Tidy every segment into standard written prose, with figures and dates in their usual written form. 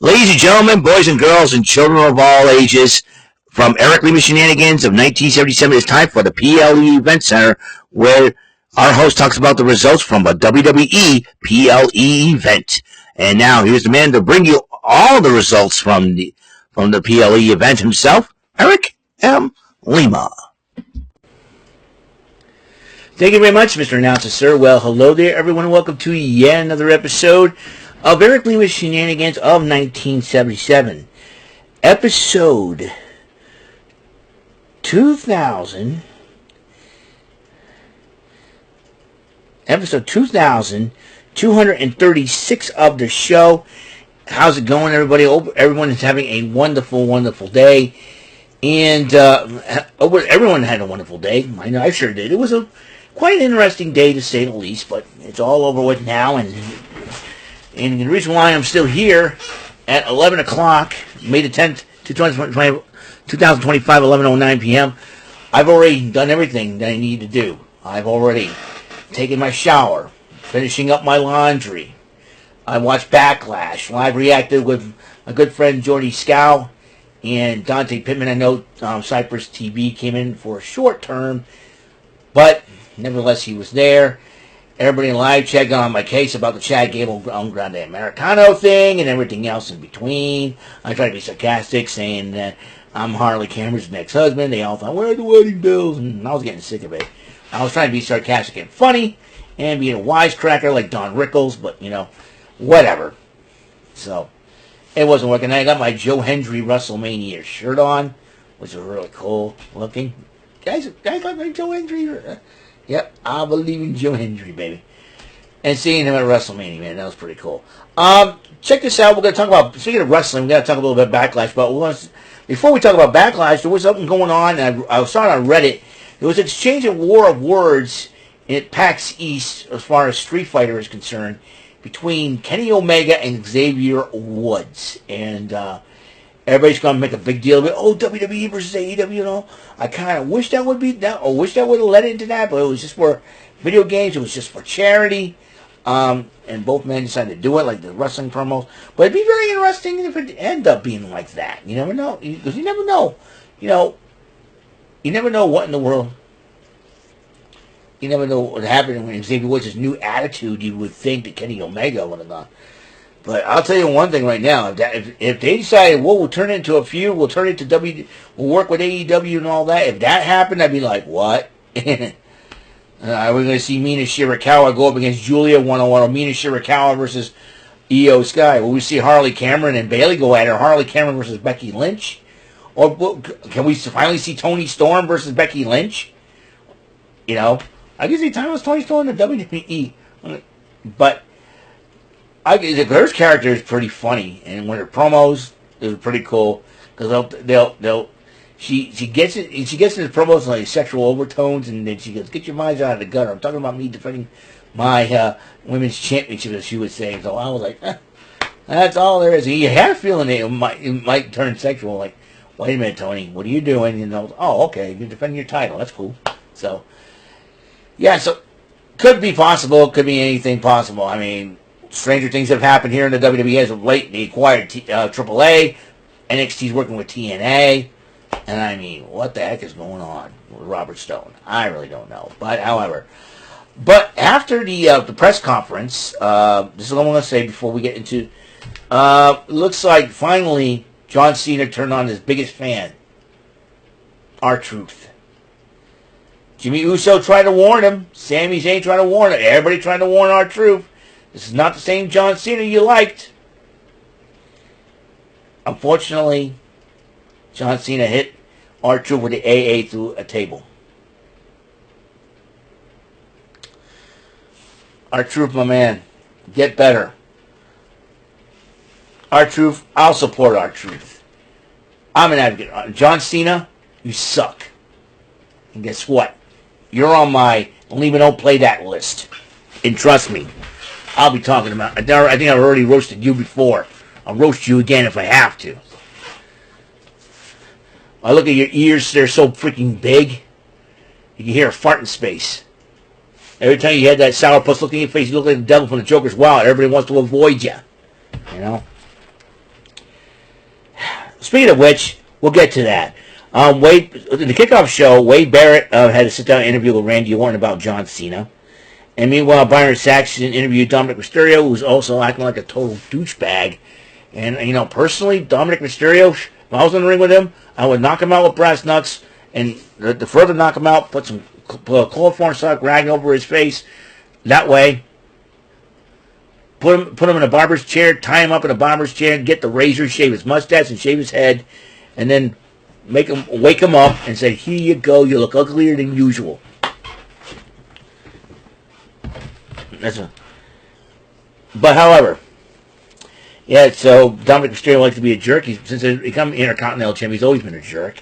Ladies and gentlemen, boys and girls, and children of all ages, from Eric Lima Shenanigans of 1977, it's time for the PLE Event Center, where our host talks about the results from a WWE PLE event. And now here's the man to bring you all the results from the PLE event himself, Eric M. Lima. Thank you very much, Mr. Announcer, sir. Well, hello there, everyone, and welcome to yet another episode of Eric Lima's Shenanigans of 1977. Episode 2000. Episode 2236 of the show. How's it going, everybody? Hope everyone is having a wonderful, wonderful day. And everyone had a wonderful day. I know I sure did. It was a quite an interesting day, to say the least, but it's all over with now, and the reason why I'm still here at 11 o'clock, May the 10th, 2025, 11:09 p.m., I've already done everything that I need to do. I've already taken my shower, finishing up my laundry. I watched Backlash, live reacted with a good friend, Jordy Scow, and Dante Pittman. I know Cypress TV came in for a short term, but nevertheless, he was there. Everybody in live chat got on my case about the Chad Gable Grande Americano thing and everything else in between. I tried to be sarcastic, saying that I'm Harley Cameron's next husband. They all thought, where are the wedding bells? And I was getting sick of it. I was trying to be sarcastic and funny and being a wisecracker like Don Rickles, but, whatever. So, it wasn't working. I got my Joe Hendry WrestleMania shirt on, which was really cool looking. Guys like my Joe Hendry? Yep, I believe in Joe Hendry, baby. And seeing him at WrestleMania, man, that was pretty cool. Check this out. We're going to talk about, speaking of wrestling, we're going to talk a little bit about Backlash. But before we talk about Backlash, there was something going on, and I saw it on Reddit. There was an exchange of war of words at PAX East, as far as Street Fighter is concerned, between Kenny Omega and Xavier Woods. And everybody's going to make a big deal of it. Oh, WWE versus AEW, I kind of wish that would be that, or wish that would have led into that, but it was just for video games. It was just for charity. And both men decided to do it, like the wrestling promos. But it'd be very interesting if it ended up being like that. You never know. Because you never know. You never know what in the world. You never know what happened when Xavier Woods' new attitude. You would think that Kenny Omega would have gone. But I'll tell you one thing right now. If they decided, well, we'll turn it into a feud, we'll turn it to we'll work with AEW and all that. If that happened, I'd be like, what? Are we going to see Mina Shirakawa go up against Julia 101, or Mina Shirakawa versus Io Sky? Will we see Harley Cameron and Bayley go at it, or Harley Cameron versus Becky Lynch? Or can we finally see Toni Storm versus Becky Lynch? I can see Toni Storm in the WWE. But her character is pretty funny, and when her promos, they're pretty cool, because she gets it. She gets into promos like sexual overtones, and then she goes, "Get your minds out of the gutter." I'm talking about me defending my women's championship, as she was saying. So I was like, that's all there is. And you had a feeling it might turn sexual. Like, wait a minute, Tony, what are you doing? Oh, okay, you're defending your title. That's cool. So, yeah, so could be possible. Could be anything possible. I mean, stranger things have happened here in the WWE as of late. They acquired AAA. NXT's working with TNA. And I mean, what the heck is going on with Robert Stone? I really don't know. But, however. But after the press conference, this is what I'm going to say before we get into... looks like finally John Cena turned on his biggest fan. R-Truth. Jimmy Uso tried to warn him. Sami Zayn tried to warn him. Everybody tried to warn R-Truth. This is not the same John Cena you liked. Unfortunately, John Cena hit R-Truth with the AA through a table. R-Truth, my man, get better. R-Truth, I'll support R-Truth. I'm an advocate. John Cena, you suck. And guess what? You're on my Lima Don't Play That list. And trust me, I'll be talking about... I think I've already roasted you before. I'll roast you again if I have to. I look at your ears, they're so freaking big. You can hear a fart in space. Every time you had that sourpuss look in your face, you look like the devil from the Joker's Wild. Everybody wants to avoid you. speaking of which, we'll get to that. Wade, in the kickoff show, Wade Barrett had a sit-down interview with Randy Orton about John Cena. And meanwhile, Byron Saxton interviewed Dominic Mysterio, who was also acting like a total douchebag. And, personally, Dominic Mysterio, if I was in the ring with him, I would knock him out with brass knucks. And to further knock him out, put a chloroform sock rag over his face. That way, put him in a barber's chair, tie him up in a barber's chair, get the razor, shave his mustache, and shave his head. And then wake him up and say, here you go, you look uglier than usual. But however, yeah, so Dominic Mysterio likes to be a jerk. Since he become Intercontinental Champion, he's always been a jerk.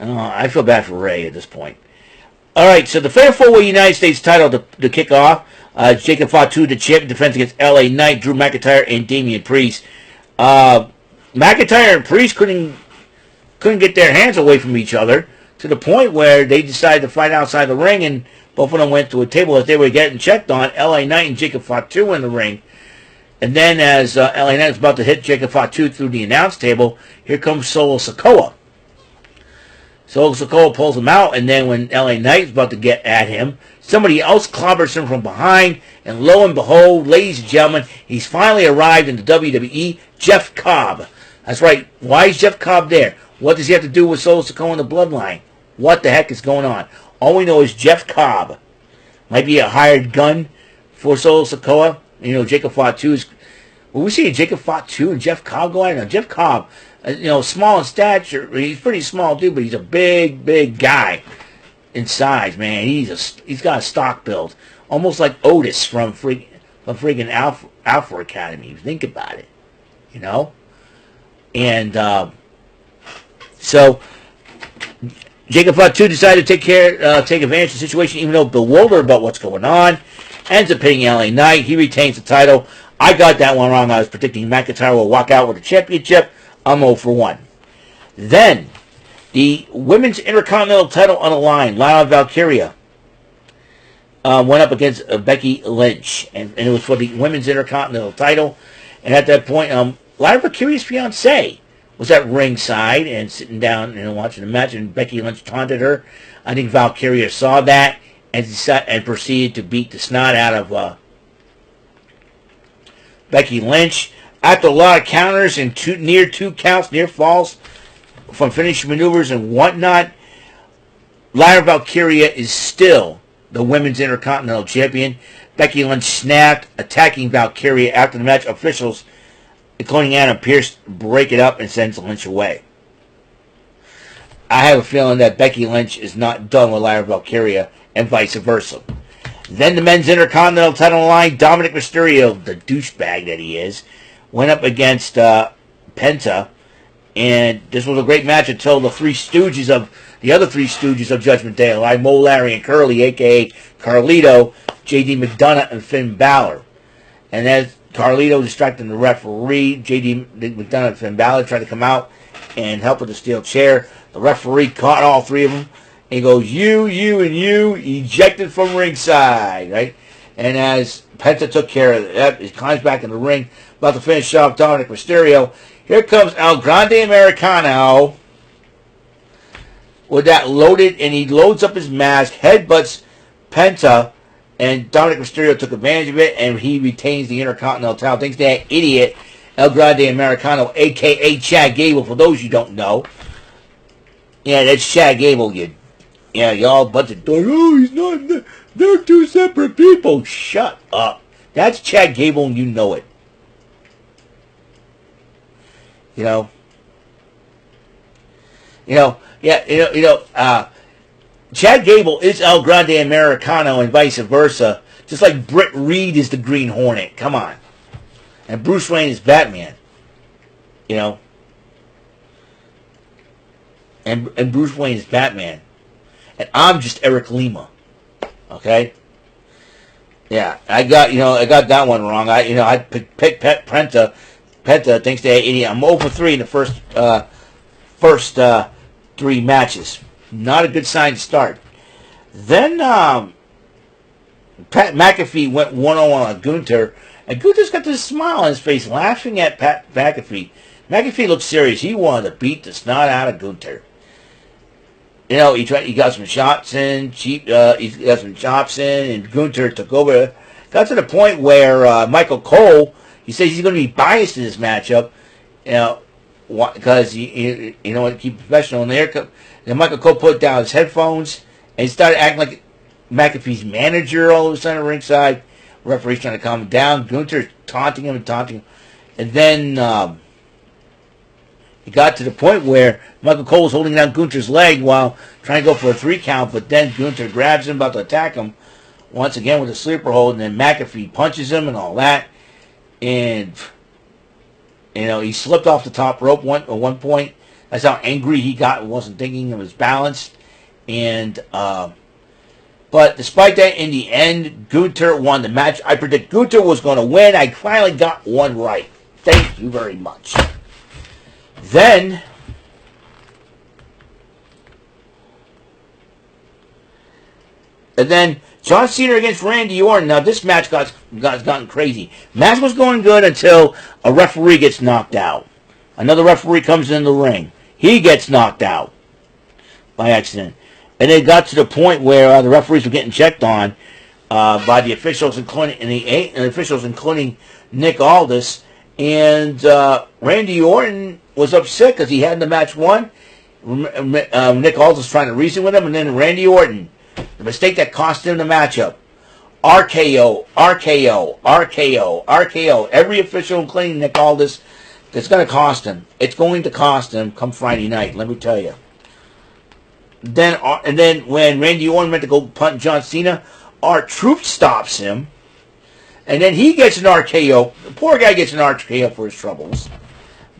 I feel bad for Ray at this point. All right, so the Fatal 4-Way United States title to kick off. Jacob Fatu, the champion, defense against LA Knight, Drew McIntyre, and Damian Priest. McIntyre and Priest couldn't get their hands away from each other to the point where they decided to fight outside the ring, and both of them went to a table as they were getting checked on. LA Knight and Jacob Fatu in the ring. And then as LA Knight was about to hit Jacob Fatu through the announce table, here comes Solo Sikoa. Solo Sikoa pulls him out, and then when LA Knight is about to get at him, somebody else clobbers him from behind, and lo and behold, ladies and gentlemen, he's finally arrived in the WWE, Jeff Cobb. That's right. Why is Jeff Cobb there? What does he have to do with Solo Sikoa and the Bloodline? What the heck is going on? All we know is Jeff Cobb might be a hired gun for Solo Sikoa. Jacob Fatu is... Will we see Jacob Fatu and Jeff Cobb go at it? Now, Jeff Cobb, small in stature. He's pretty small, dude, but he's a big, big guy in size, man. He's got a stock build. Almost like Otis from freaking Alpha Academy. Think about it. And so Jacob Fatu decided to take advantage of the situation, even though bewildered about what's going on. Ends up hitting LA Knight. He retains the title. I got that one wrong. I was predicting McIntyre will walk out with the championship. I'm 0 for 1. Then, the Women's Intercontinental title on the line. Lana Valkyria went up against Becky Lynch. And it was for the Women's Intercontinental title. And at that point, Lana Valkyria's fiancé was at ringside and sitting down and watching the match. And Becky Lynch taunted her. I think Valkyria saw that and proceeded to beat the snot out of Becky Lynch. After a lot of counters and near falls from finishing maneuvers and whatnot, Lana Valkyria is still the Women's Intercontinental Champion. Becky Lynch snapped, attacking Valkyria after the match. Officials, including Adam Pearce, break it up and sends Lynch away. I have a feeling that Becky Lynch is not done with Lana Valkyria and vice versa. Then the Men's Intercontinental title line, Dominic Mysterio, the douchebag that he is, went up against Penta, and this was a great match until the other three Stooges of Judgment Day, like Mo, Larry, and Curly, a.k.a. Carlito, J.D. McDonough, and Finn Balor. And as Carlito distracted the referee, J.D. McDonough and Finn Balor tried to come out and help with the steel chair. The referee caught all three of them. And he goes, you, and you, ejected from ringside, right? And as Penta took care of that, he climbs back in the ring, about to finish off Dominic Mysterio. Here comes El Grande Americano with that loaded, and he loads up his mask, headbutts Penta, and Dominic Mysterio took advantage of it, and he retains the Intercontinental title. Thanks to that idiot, El Grande Americano, a.k.a. Chad Gable, for those you don't know. Yeah, that's Chad Gable, y'all bunch of... Oh, he's not... They're two separate people. Shut up. That's Chad Gable, and you know it. Chad Gable is El Grande Americano and vice versa, just like Britt Reed is the Green Hornet. Come on. And Bruce Wayne is Batman. And Bruce Wayne is Batman. And I'm just Eric Lima. Okay? Yeah, I got that one wrong. I picked Penta, thanks to that idiot. I'm 0 for 3 in the first 3 matches. Not a good sign to start. Then Pat McAfee went 1-0 on Gunther, and Gunther's got this smile on his face, laughing at Pat McAfee. McAfee looked serious. He wanted to beat the snot out of Gunther. You know, he got some shots in, he got some chops in, and Gunther took over. Got to the point where Michael Cole, he says he's going to be biased in this matchup, you know, because you know, to keep professional. And then Michael Cole put down his headphones and he started acting like McAfee's manager all of a sudden ringside. Referee's trying to calm him down. Gunther taunting him, and then it got to the point where Michael Cole was holding down Gunther's leg while trying to go for a 3 count, but then Gunther grabs him, about to attack him once again with a sleeper hold, and then McAfee punches him and all that. And, you know, he slipped off the top rope at one point. That's how angry he got. Wasn't thinking of his balance. And, but despite that, in the end, Gunther won the match. I predict Gunther was going to win. I finally got one right. Thank you very much. Then, John Cena against Randy Orton. Now, this match got gotten crazy. Match was going good until a referee gets knocked out. Another referee comes in the ring. He gets knocked out by accident. And it got to the point where the referees were getting checked on by the officials, including Nick Aldis. And Randy Orton was upset because he had the match won. Nick Aldis trying to reason with him, and then Randy Orton, the mistake that cost him the matchup. RKO, RKO, RKO, RKO. Every official, including Nick Aldis, it's going to cost him. It's going to cost him come Friday night, let me tell you. And then when Randy Orton went to go punt John Cena, R-Truth stops him. And then he gets an RKO. The poor guy gets an RKO for his troubles.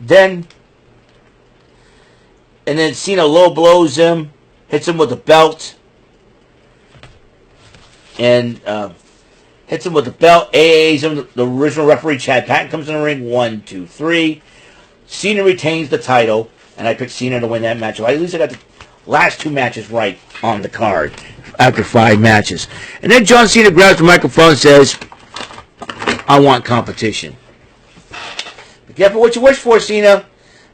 And then Cena low blows him, hits him with a belt. And hits him with the belt. AA's him. The original referee, Chad Patton, comes in the ring. 1, 2, 3. Cena retains the title. And I picked Cena to win that match. At least I got the last 2 matches right on the card after 5 matches. And then John Cena grabs the microphone and says, I want competition. Be careful what you wish for, Cena,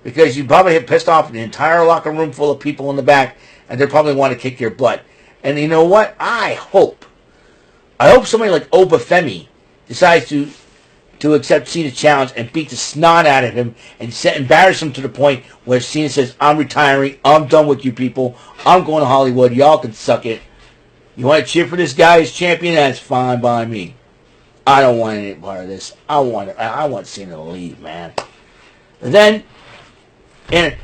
because you probably have pissed off an entire locker room full of people in the back, and they probably want to kick your butt. And you know what? I hope somebody like Obafemi decides to accept Cena's challenge and beat the snot out of him and embarrass him to the point where Cena says, I'm retiring, I'm done with you people, I'm going to Hollywood, y'all can suck it. You want to cheer for this guy as champion? That's fine by me. I don't want any part of this. I want Cena to leave, man. And then you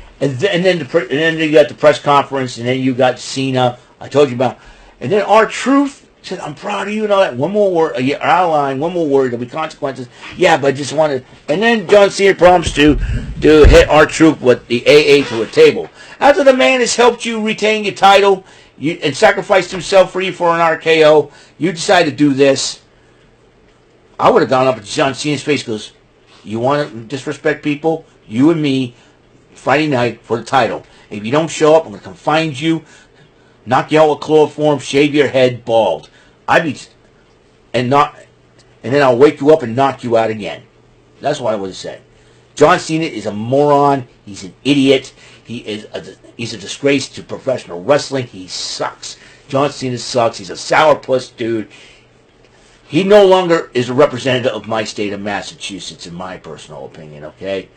got the press conference, and then you got Cena. I told you about. And then R-Truth said, "I'm proud of you," and all that. One more word, outline. One more word. There'll be consequences. Yeah, but I just wanted. And then John Cena promised to hit R-Truth with the AA to a table. After the man has helped you retain your title and sacrificed himself for you for an RKO, you decide to do this. I would have gone up to John Cena's face and goes, you want to disrespect people? You and me, Friday night for the title. If you don't show up, I'm going to come find you, knock you out with chloroform, shave your head bald. And then I'll wake you up and knock you out again. That's what I would have said. John Cena is a moron. He's an idiot. He's a disgrace to professional wrestling. He sucks. John Cena sucks. He's a sourpuss dude. He no longer is a representative of my state of Massachusetts, in my personal opinion, okay?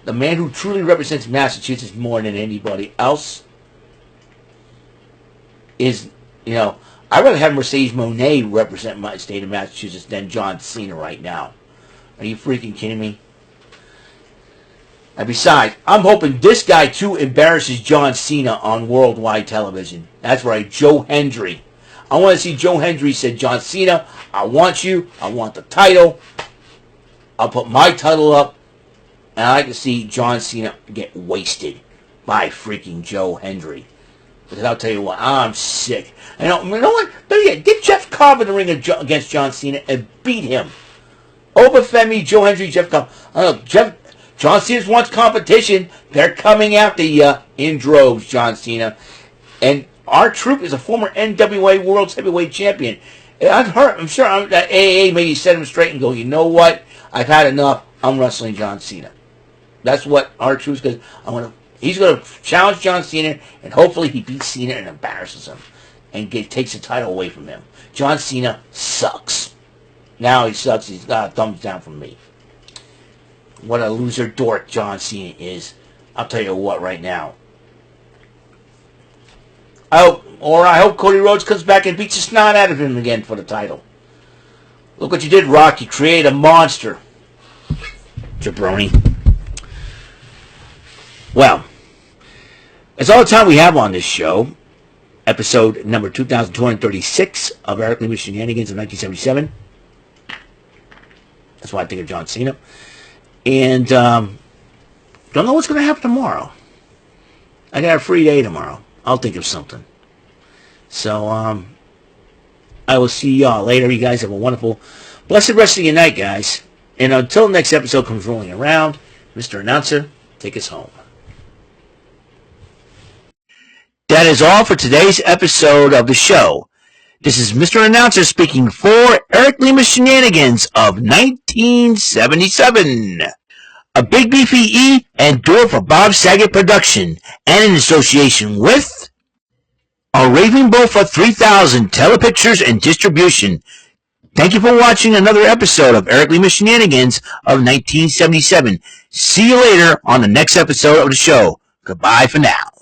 The man who truly represents Massachusetts more than anybody else is, I'd rather have Mercedes Moné represent my state of Massachusetts than John Cena right now. Are you freaking kidding me? And besides, I'm hoping this guy, too, embarrasses John Cena on worldwide television. That's right, Joe Hendry. I want to see Joe Hendry say, John Cena, I want you. I want the title. I'll put my title up. And I like to see John Cena get wasted by freaking Joe Hendry. Because I'll tell you what, I'm sick. You know what? Get Jeff Cobb in the ring against John Cena and beat him. Obafemi, Joe Hendry, Jeff Cobb. John Cena wants competition. They're coming after you in droves, John Cena. And R-Truth is a former NWA World Heavyweight Champion. I'm sure that AA maybe set him straight and go, you know what? I've had enough. I'm wrestling John Cena. That's what R-Truth's going to. He's going to challenge John Cena, and hopefully he beats Cena and embarrasses him, and takes the title away from him. John Cena sucks. Now he sucks. He's got a thumbs down from me. What a loser dork John Cena is. I'll tell you what right now. I hope Cody Rhodes comes back and beats the snot out of him again for the title. Look what you did, Rock. You created a monster. Jabroni. Well, that's all the time we have on this show. Episode number 2236 of Eric Lima Shenanigans of 1977. That's why I think of John Cena. And don't know what's going to happen tomorrow. I got a free day tomorrow. I'll think of something. So, I will see y'all later. You guys have a wonderful, blessed rest of your night, guys. And until next episode comes rolling around, Mr. Announcer, take us home. That is all for today's episode of the show. This is Mr. Announcer speaking for Eric Lima Shenanigans of 1977. A Big Beefy E and do it for Bob Saget production, and in association with a Raving Bull for 3000 Telepictures and Distribution. Thank you for watching another episode of Eric Lima Shenanigans of 1977. See you later on the next episode of the show. Goodbye for now.